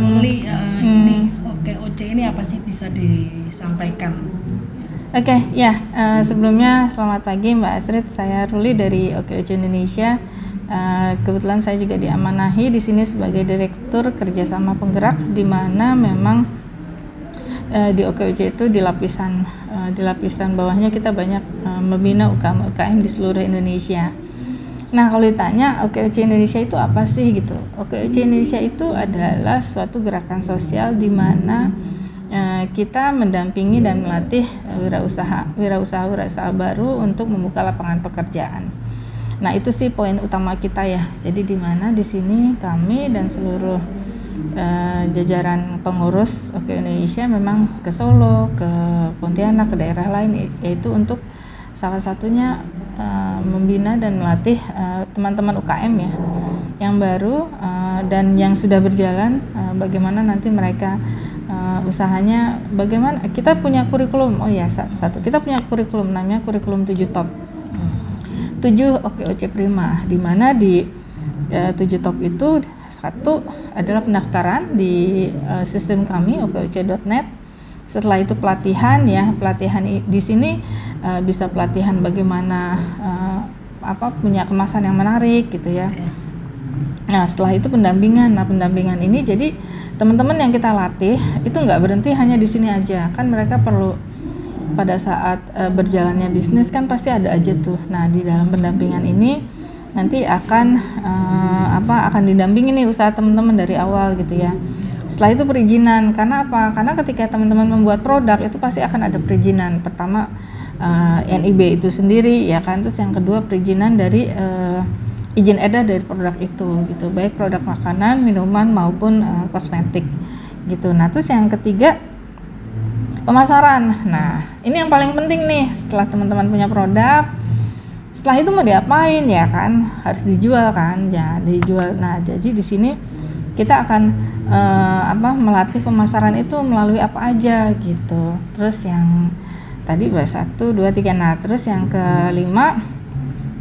Ruli, ini OKOC ini apa sih, bisa disampaikan? Oke, ya, sebelumnya selamat pagi Mbak Astrid, saya Ruli dari OKOC Indonesia. Kebetulan saya juga diamanahi di sini sebagai Direktur Kerjasama Penggerak, di mana memang di OKOC itu di lapisan bawahnya kita banyak membina UKM di seluruh Indonesia. Nah, kalau ditanya OKOC Indonesia itu apa sih gitu? OKOC Indonesia itu adalah suatu gerakan sosial di mana kita mendampingi dan melatih wirausaha baru untuk membuka lapangan pekerjaan. Nah, itu sih poin utama kita ya. Jadi di mana di sini kami dan seluruh jajaran pengurus OKOC Indonesia memang ke Solo, ke Pontianak, ke daerah lain, yaitu untuk salah satunya membina dan melatih teman-teman UKM ya yang baru dan yang sudah berjalan, bagaimana nanti mereka usahanya, bagaimana kita punya kurikulum. Oh ya, kita punya kurikulum namanya kurikulum 7 top. 7 OKOC Prima, di mana di 7 top itu satu adalah pendaftaran di sistem kami OKOC.net. Setelah itu pelatihan di sini bisa pelatihan bagaimana punya kemasan yang menarik gitu ya. Nah, setelah itu pendampingan. Nah, pendampingan ini jadi teman-teman yang kita latih itu nggak berhenti hanya di sini aja, kan mereka perlu pada saat berjalannya bisnis kan pasti ada aja tuh. Nah, di dalam pendampingan ini nanti akan didampingi nih usaha teman-teman dari awal gitu ya. Setelah itu perizinan. Karena apa? Karena ketika teman-teman membuat produk itu pasti akan ada perizinan. Pertama NIB itu sendiri ya kan. Terus yang kedua perizinan dari izin edar dari produk itu gitu. Baik produk makanan, minuman maupun kosmetik gitu. Nah, terus yang ketiga pemasaran. Nah, ini yang paling penting nih. Setelah teman-teman punya produk, setelah itu mau diapain ya kan? Harus dijual kan? Ya, dijual. Nah, jadi di sini kita akan melatih pemasaran itu melalui apa aja gitu. Terus yang tadi 1, 2, 3. Nah, terus yang kelima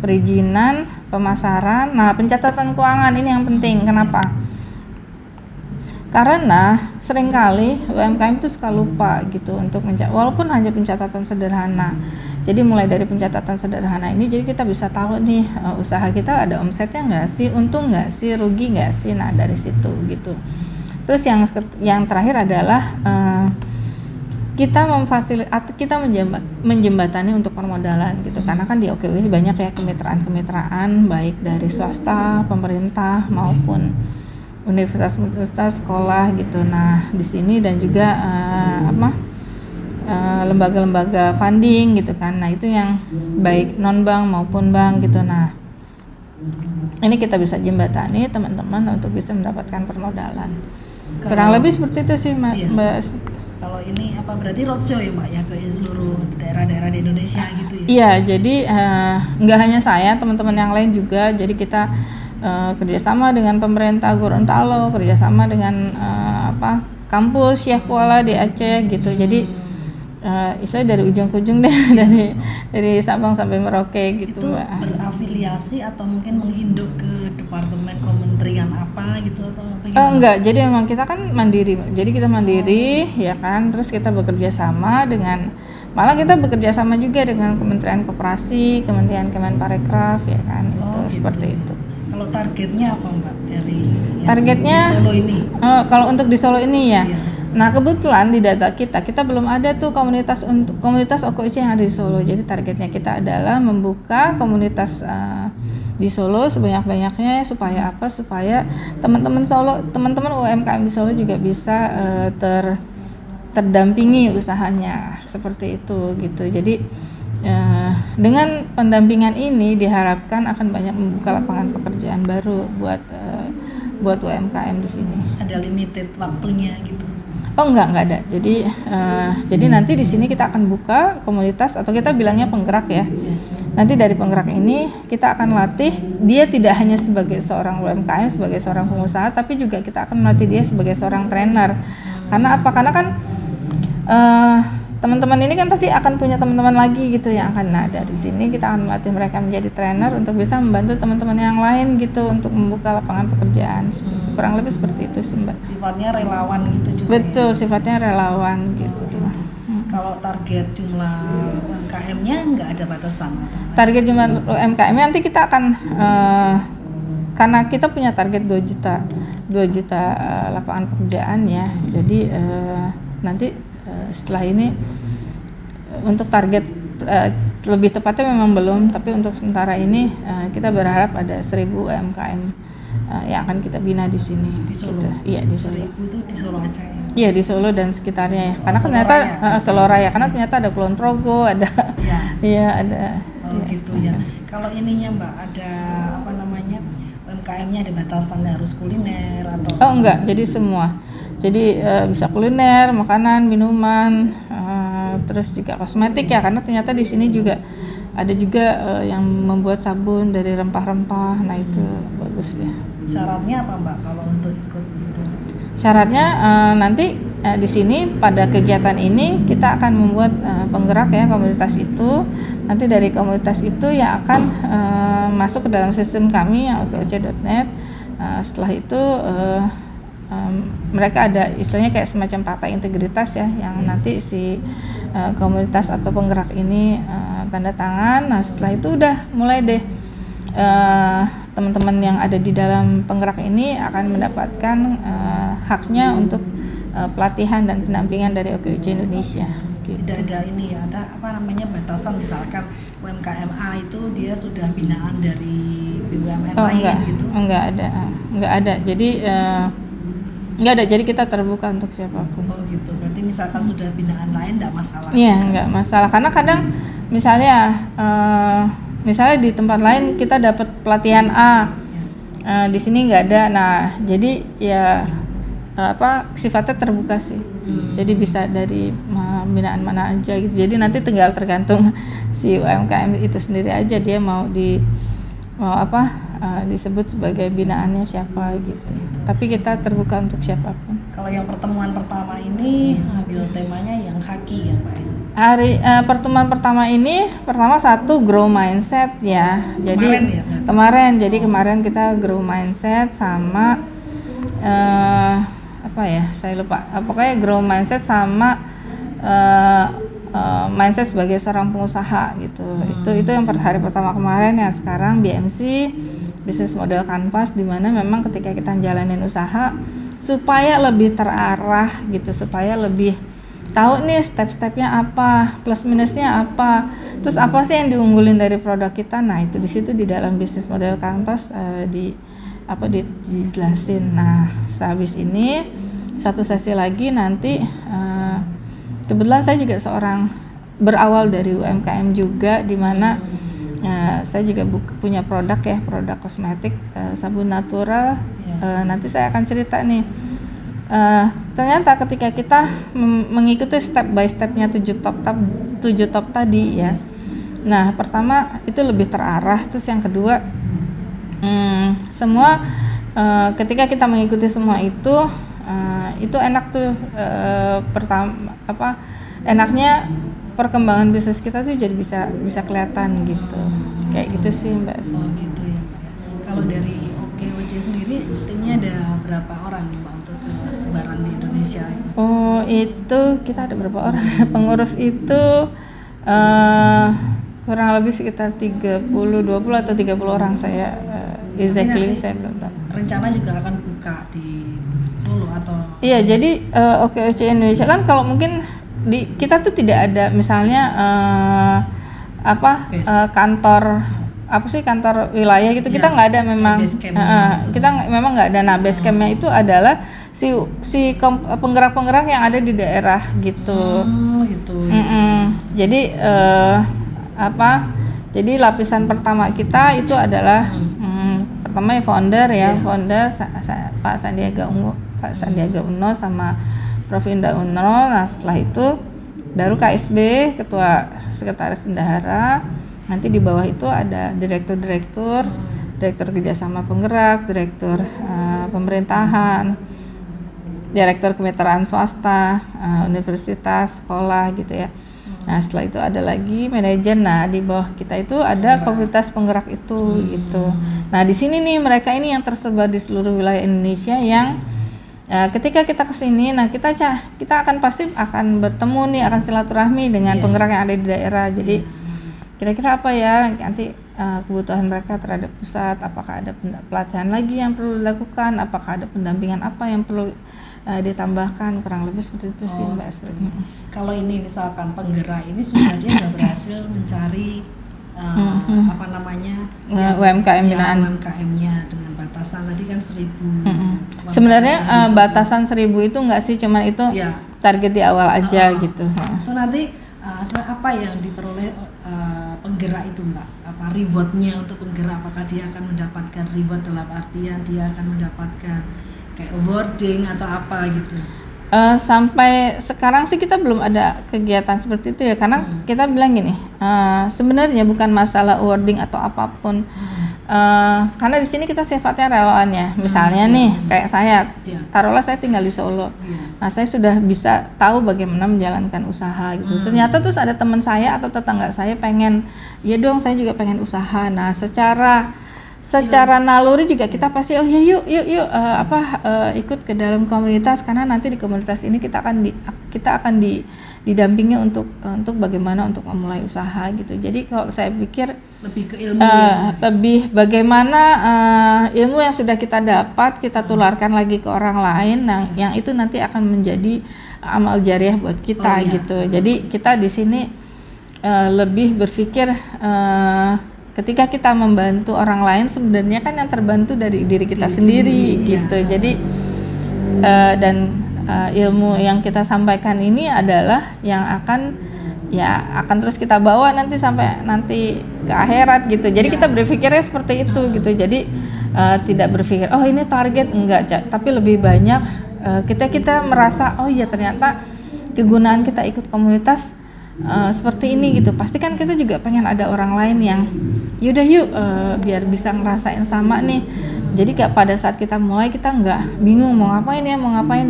perizinan, pemasaran. Nah, pencatatan keuangan ini yang penting. Kenapa? Karena seringkali UMKM itu suka lupa gitu untuk walaupun hanya pencatatan sederhana. Jadi mulai dari pencatatan sederhana ini, jadi kita bisa tahu nih usaha kita ada omsetnya nggak sih, untung nggak sih, rugi nggak sih. Nah, dari situ gitu. Terus yang terakhir adalah kita menjembatani untuk permodalan gitu. Karena kan di OKOC banyak ya kemitraan baik dari swasta, pemerintah maupun universitas, sekolah gitu. Nah, di sini dan juga lembaga-lembaga funding gitu kan. Nah, itu yang baik non bank maupun bank gitu. Nah, ini kita bisa jembatani teman-teman untuk bisa mendapatkan permodalan. Kurang lebih seperti itu sih Mbak. Kalau ini berarti roadshow ya Mbak ya ke seluruh daerah-daerah di Indonesia gitu ya? Iya, jadi nggak hanya saya, teman-teman yang lain juga. Jadi kita kerjasama dengan pemerintah Gorontalo, kerjasama dengan kampus Syekh Kuala di Aceh gitu. Jadi istilahnya dari ujung ke ujung deh, dari Sabang sampai Merauke gitu. Itu Mbak. Berafiliasi atau mungkin menginduk ke departemen kementerian apa gitu atau bagaimana? Enggak, jadi memang kita kan mandiri. Jadi kita mandiri ya kan, terus kita bekerja sama malah kita bekerja sama juga dengan Kementerian Koperasi, Kementerian Kemenparekraf ya kan, gitu. Seperti itu. Kalau targetnya apa Mbak dari targetnya di Solo ini? Kalau untuk di Solo ini ya. Iya. Nah, kebetulan di data kita belum ada tuh komunitas OKOC yang ada di Solo. Jadi targetnya kita adalah membuka komunitas di Solo sebanyak-banyaknya supaya teman-teman UMKM di Solo juga bisa terdampingi usahanya seperti itu gitu. Jadi dengan pendampingan ini diharapkan akan banyak membuka lapangan pekerjaan baru buat UMKM di sini. Ada limited waktunya gitu? Oh enggak ada. Jadi nanti di sini kita akan buka komunitas atau kita bilangnya penggerak ya. Nanti dari penggerak ini kita akan latih dia tidak hanya sebagai seorang UMKM, sebagai seorang pengusaha, tapi juga kita akan melatih dia sebagai seorang trainer. Karena apa? Karena kan teman-teman ini kan pasti akan punya teman-teman lagi gitu yang akan, nah dari sini kita akan melatih mereka menjadi trainer untuk bisa membantu teman-teman yang lain gitu untuk membuka lapangan pekerjaan. Kurang lebih seperti itu sih Mbak. Sifatnya relawan gitu juga. Betul, sifatnya relawan gitu. Kalau target jumlah UMKM-nya nggak ada batasan? Target jumlah UMKM nanti kita akan karena kita punya target 2 juta lapangan pekerjaan ya. Jadi nanti setelah ini untuk target lebih tepatnya memang belum, tapi untuk sementara ini kita berharap ada 1.000 UMKM yang akan kita bina di sini. Di Solo? Gitu. Iya di Solo. 1.000 itu di Solo aja ya? Iya di Solo dan sekitarnya ya. Karena Solo ternyata Raya? Solo Raya, karena ternyata ada Kulon Progo, ada Iya. iya ada. Oh ya. gitu ya. Kalau ininya Mbak ada apa namanya UMKM-nya ada batasan harus kuliner atau? Oh enggak, jadi semua. Jadi bisa kuliner, makanan, minuman, terus juga kosmetik ya, karena ternyata di sini juga ada juga yang membuat sabun dari rempah-rempah. Nah itu bagus ya. Syaratnya apa Mbak kalau untuk ikut itu? Syaratnya nanti di sini pada kegiatan ini kita akan membuat penggerak ya komunitas itu. Nanti dari komunitas itu yang akan masuk ke dalam sistem kami yang okoc.net. Setelah itu mereka ada istilahnya kayak semacam fakta integritas ya, yang nanti si komunitas atau penggerak ini tanda tangan. Nah setelah itu udah mulai deh teman-teman yang ada di dalam penggerak ini akan mendapatkan haknya untuk pelatihan dan pendampingan dari OKOC Indonesia. Gitu. Tidak ada ini ya, ada apa namanya batasan misalkan UMKM A itu dia sudah binaan dari BUMN lain gitu? Enggak ada. Jadi enggak ada. Jadi kita terbuka untuk siapapun. Oh gitu. Berarti misalkan sudah binaan lain enggak masalah? Iya, enggak masalah. Karena kadang misalnya di tempat lain kita dapat pelatihan A, di sini nggak ada. Nah, jadi ya sifatnya terbuka sih. Jadi bisa dari binaan mana aja gitu. Jadi nanti tinggal tergantung si UMKM itu sendiri aja dia mau disebut sebagai binaannya siapa gitu. Tapi kita terbuka untuk siapapun. Kalau yang pertemuan pertama ini ambil temanya yang haki ya Pak? Pertemuan pertama ini satu grow mindset ya. Jadi kemarin kita grow mindset sama saya lupa. Pokoknya grow mindset sama mindset sebagai seorang pengusaha gitu. Itu yang hari pertama kemarin ya. Sekarang BMC Business Model Canvas, di mana memang ketika kita jalanin usaha supaya lebih terarah gitu, supaya lebih tahu nih step-stepnya apa, plus minusnya apa, terus apa sih yang diunggulin dari produk kita. Nah itu di situ di dalam Business Model Canvas dijelasin. Nah sehabis ini satu sesi lagi nanti kebetulan saya juga berawal dari UMKM juga, di mana saya juga punya produk kosmetik, sabun natural. Nanti saya akan cerita nih. Ternyata ketika kita mengikuti step by stepnya 7 top tadi ya. Nah pertama itu lebih terarah, terus yang kedua semua ketika kita mengikuti semua itu enak tuh. Enaknya perkembangan bisnis kita tuh jadi bisa kelihatan gitu. Kayak gitu sih Mbak. Oh gitu ya Mbak ya. Kalau dari OKOC sendiri timnya ada berapa orang nih Mbak untuk sebaran di Indonesia? Oh itu kita ada berapa orang? Pengurus itu kurang lebih sekitar 20 atau 30 orang saya exactly saya belum tahu. Rencana juga akan buka di Solo atau? Iya, jadi OKOC Indonesia kan kalau mungkin kita tuh tidak ada misalnya kantor wilayah gitu, kita nggak ada memang. Kita memang nggak ada. Nah base campnya itu adalah si penggerak-penggerak yang ada di daerah gitu. Gitu. Jadi jadi lapisan pertama kita itu adalah pertama founder Pak Sandiaga Uno sama Prof Indah Uno. Nah setelah itu baru KSB, Ketua Sekretaris Bendahara. Nanti di bawah itu ada direktur kerjasama penggerak, direktur pemerintahan, direktur kemitraan swasta, universitas, sekolah gitu ya. Nah setelah itu ada lagi manajer. Nah di bawah kita itu ada komunitas penggerak itu gitu. Nah di sini nih mereka ini yang tersebar di seluruh wilayah Indonesia yang ketika kita kesini, nah kita akan pasti akan bertemu nih, akan silaturahmi dengan penggerak yang ada di daerah. Jadi kira-kira apa ya nanti kebutuhan mereka terhadap pusat, apakah ada pelatihan lagi yang perlu dilakukan, apakah ada pendampingan apa yang perlu ditambahkan, kurang lebih seperti itu sih Mbak Estri. Kalau ini misalkan penggerak ini sudah berhasil mencari apa namanya UMKM binaan. UMKM-nya dengan batasan tadi kan 1.000. Sebenarnya batasan 1.000 itu enggak sih, cuman itu target di awal aja gitu. Itu nanti apa yang diperoleh penggerak itu Mbak? Apa rewardnya untuk penggerak? Apakah dia akan mendapatkan reward dalam artian dia akan mendapatkan kayak awarding atau apa gitu? Sampai sekarang sih kita belum ada kegiatan seperti itu ya, karena kita bilang gini, sebenarnya bukan masalah awarding atau apapun, karena di sini kita sifatnya relawan ya. Misalnya nih kayak saya, taruhlah saya tinggal di Solo, nah saya sudah bisa tahu bagaimana menjalankan usaha gitu. Ternyata terus ada teman saya atau tetangga saya pengen, ya dong saya juga pengen usaha. Nah secara naluri juga kita pasti yuk ikut ke dalam komunitas, karena nanti di komunitas ini kita akan didampingi untuk bagaimana untuk memulai usaha gitu. Jadi kalau saya pikir lebih ke ilmu lebih bagaimana ilmu yang sudah kita dapat kita tularkan lagi ke orang lain, nah yang itu nanti akan menjadi amal jariah buat kita gitu. Jadi kita di sini lebih berpikir ketika kita membantu orang lain, sebenarnya kan yang terbantu dari diri kita sendiri gitu. Jadi dan ilmu yang kita sampaikan ini adalah yang akan terus kita bawa nanti sampai nanti ke akhirat gitu. Jadi kita berpikirnya seperti itu gitu. Jadi tidak berpikir ini target, enggak, tapi lebih banyak kita merasa ternyata kegunaan kita ikut komunitas seperti ini gitu. Pasti kan kita juga pengen ada orang lain yang yaudah biar bisa ngerasain sama nih. Jadi kayak pada saat kita mulai kita nggak bingung mau ngapain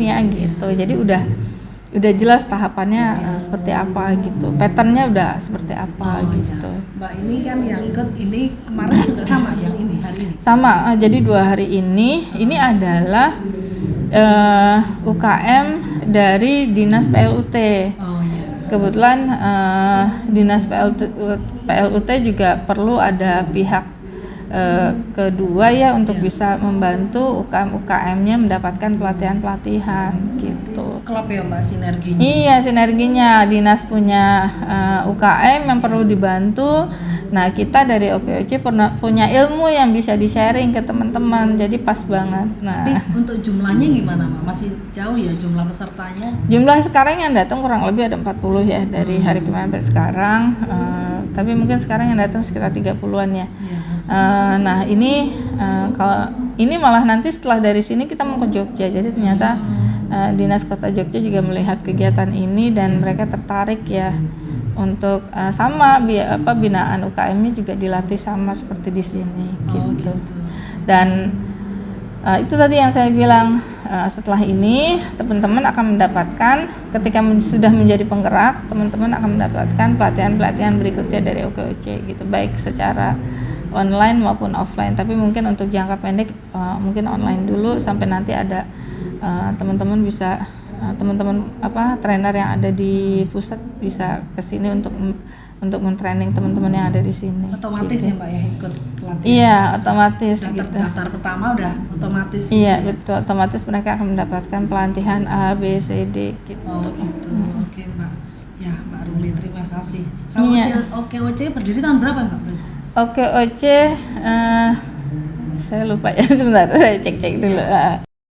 ya gitu. Jadi udah jelas tahapannya seperti apa gitu, patternnya udah seperti apa gitu. Mbak ini kan yang ikut ini kemarin juga sama yang ini hari ini? Sama, jadi 2 hari ini adalah UKM dari Dinas PLUT. Kebetulan Dinas PLUT juga perlu ada pihak kedua ya untuk bisa membantu UKM-UKM-nya mendapatkan pelatihan gitu. Klop ya Mbak sinerginya? Iya, sinerginya. Dinas punya UKM yang perlu dibantu. Nah kita dari OKOC punya ilmu yang bisa di-sharing ke teman-teman, jadi pas banget. Nah, tapi untuk jumlahnya gimana Mbak? Masih jauh ya jumlah pesertanya? Jumlah sekarang yang datang kurang lebih ada 40 ya dari hari kemarin sampai sekarang. Tapi mungkin sekarang yang datang sekitar 30-an ya. Nah ini kalau ini malah nanti setelah dari sini kita mau ke Jogja. Jadi ternyata Dinas Kota Jogja juga melihat kegiatan ini dan mereka tertarik ya untuk sama binaan UKM-nya juga dilatih sama seperti di sini gitu. Dan itu tadi yang saya bilang, setelah ini teman-teman akan mendapatkan, ketika sudah menjadi penggerak, teman-teman akan mendapatkan pelatihan-pelatihan berikutnya dari OKOC gitu, baik secara online maupun offline. Tapi mungkin untuk jangka pendek mungkin online dulu sampai nanti ada teman-teman bisa trainer yang ada di pusat bisa ke sini untuk mentraining teman-teman yang ada di sini. Otomatis gitu. Ya Mbak ya ikut pelatihan? Iya, otomatis gitu. Daftar pertama udah otomatis? Iya betul, otomatis mereka akan mendapatkan pelatihan A, B, C, D gitu. Oke Mbak. Ya Mbak Rumli, terima kasih. Kalau OKOC berdiri tahun berapa Mbak? OKOC saya lupa ya, sebentar saya cek dulu.